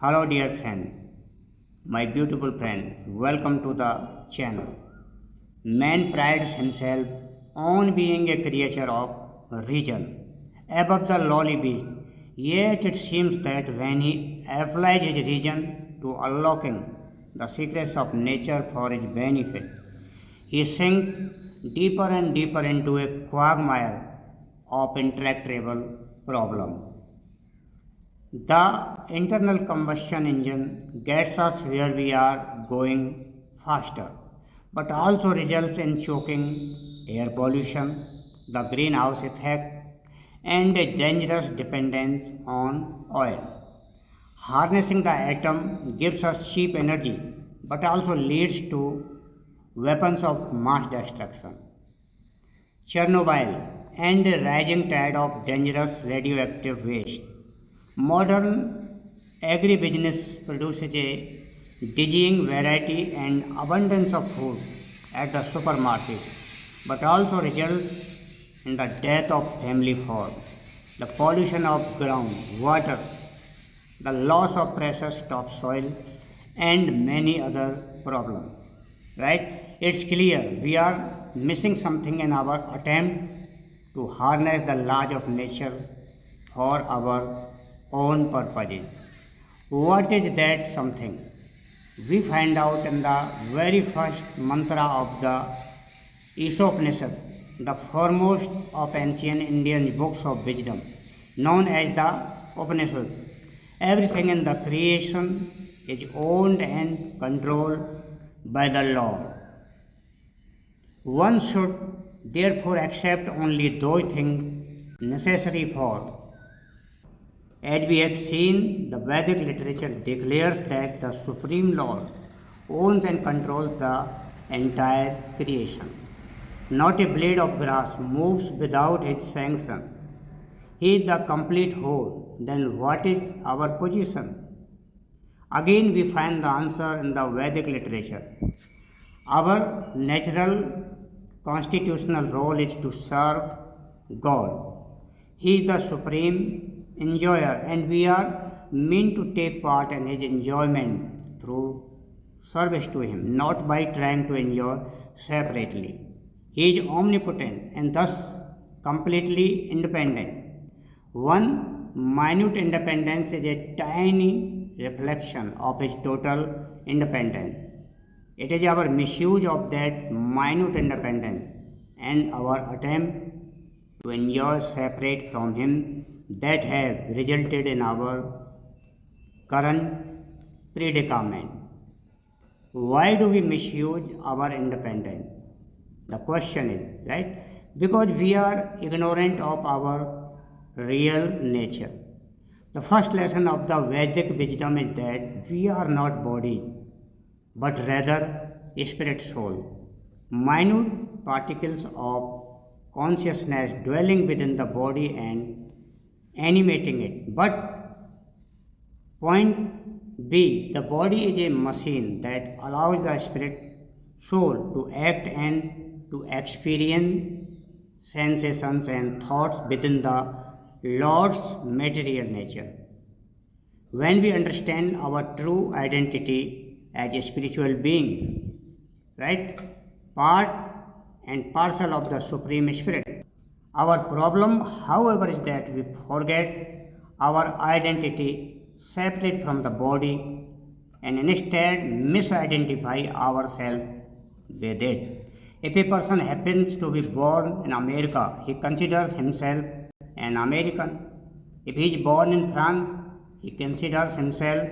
Hello dear friend, my beautiful friend, welcome to the channel. Man prides himself on being a creature of reason above the lowly beast, yet it seems that when he applies his reason to unlocking the secrets of nature for his benefit, he sinks deeper and deeper into a quagmire of intractable problem. The internal combustion engine gets us where we are going faster, but also results in choking, air pollution, the greenhouse effect, and a dangerous dependence on oil. Harnessing the atom gives us cheap energy, but also leads to weapons of mass destruction. Chernobyl and a rising tide of dangerous radioactive waste. Modern agribusiness produces a dizzying variety and abundance of food at the supermarket, but also results in the death of family form, the pollution of ground, water, the loss of precious topsoil, and many other problems. Right? It's clear we are missing something in our attempt to harness the laws of nature for our own purposes. What is that something? We find out in the very first mantra of the Isopnishad, the foremost of ancient Indian books of wisdom, known as the Upanishad. Everything in the creation is owned and controlled by the Lord. One should therefore accept only those things necessary for. As we have seen, the Vedic literature declares that the Supreme Lord owns and controls the entire creation. Not a blade of grass moves without his sanction. He is the complete whole. Then what is our position? Again, we find the answer in the Vedic literature. Our natural constitutional role is to serve God. He is the supreme enjoyer, and we are meant to take part in his enjoyment through service to him, not by trying to enjoy separately. He is omnipotent and thus completely independent. One minute independence is a tiny reflection of his total independence. It is our misuse of that minute independence and our attempt to enjoy separate from him that have resulted in our current predicament. Why do we misuse our independence? The question is, right? Because we are ignorant of our real nature. The first lesson of the Vedic wisdom is that we are not body, but rather spirit soul, minute particles of consciousness dwelling within the body and animating it. But point B, the body is a machine that allows the spirit soul to act and to experience sensations and thoughts within the Lord's material nature. When we understand our true identity as a spiritual being, right, part and parcel of the Supreme Spirit, our problem, however, is that we forget our identity separate from the body and instead misidentify ourselves with it. If a person happens to be born in America, he considers himself an American. If he is born in France, he considers himself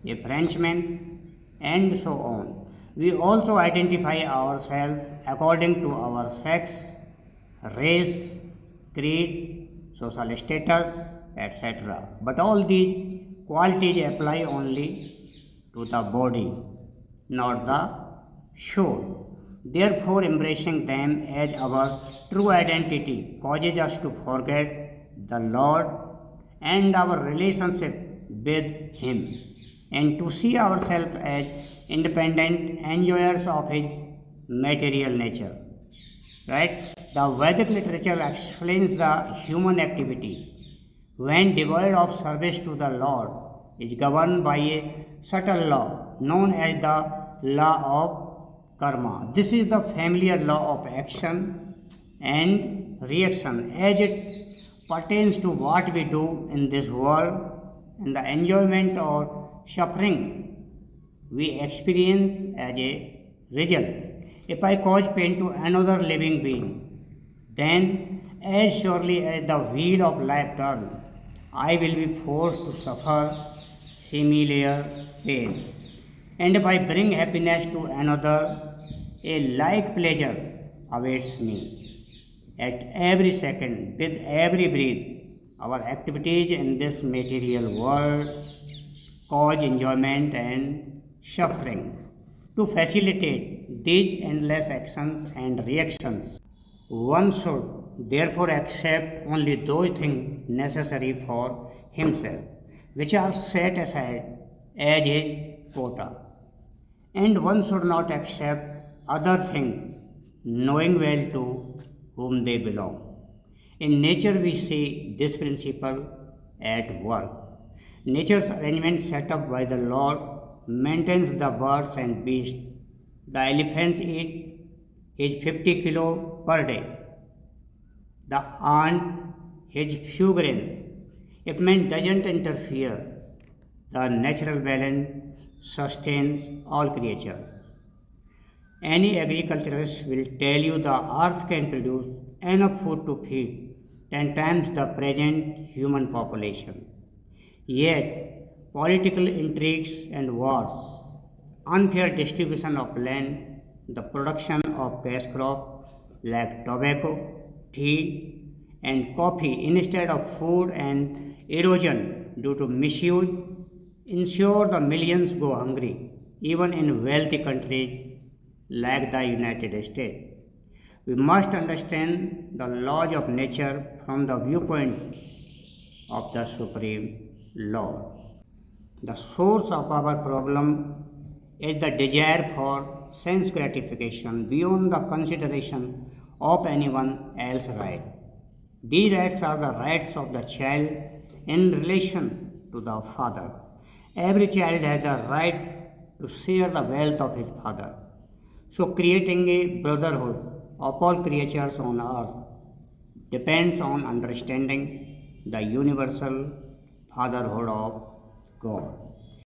a Frenchman, and so on. We also identify ourselves according to our sex, race, creed, social status, etc. But all these qualities apply only to the body, not the soul. Therefore, embracing them as our true identity causes us to forget the Lord and our relationship with Him, and to see ourselves as independent enjoyers of His material nature. Right? The Vedic literature explains the human activity when devoid of service to the Lord is governed by a subtle law known as the law of karma. This is the familiar law of action and reaction as it pertains to what we do in this world and the enjoyment or suffering we experience as a result. If I cause pain to another living being, then as surely as the wheel of life turns, I will be forced to suffer similar pain. And if I bring happiness to another, a like pleasure awaits me. At every second, with every breath, our activities in this material world cause enjoyment and suffering. To facilitate these endless actions and reactions, one should therefore accept only those things necessary for himself, which are set aside as his quota. And one should not accept other things, knowing well to whom they belong. In nature, we see this principle at work. Nature's arrangement set up by the Lord maintains the birds and beasts. The elephants eat his 50 kilo per day. The ant his few grain. If man doesn't interfere, the natural balance sustains all creatures. Any agriculturist will tell you the earth can produce enough food to feed 10 times the present human population. Yet, political intrigues and wars, unfair distribution of land, the production of cash crops like tobacco, tea, and coffee instead of food, and erosion due to misuse ensure the millions go hungry, even in wealthy countries like the United States. We must understand the laws of nature from the viewpoint of the Supreme Lord. The source of our problem is the desire for sense gratification beyond the consideration of anyone else's right. These rights are the rights of the child in relation to the father. Every child has the right to share the wealth of his father. So, creating a brotherhood of all creatures on earth depends on understanding the universal fatherhood of God.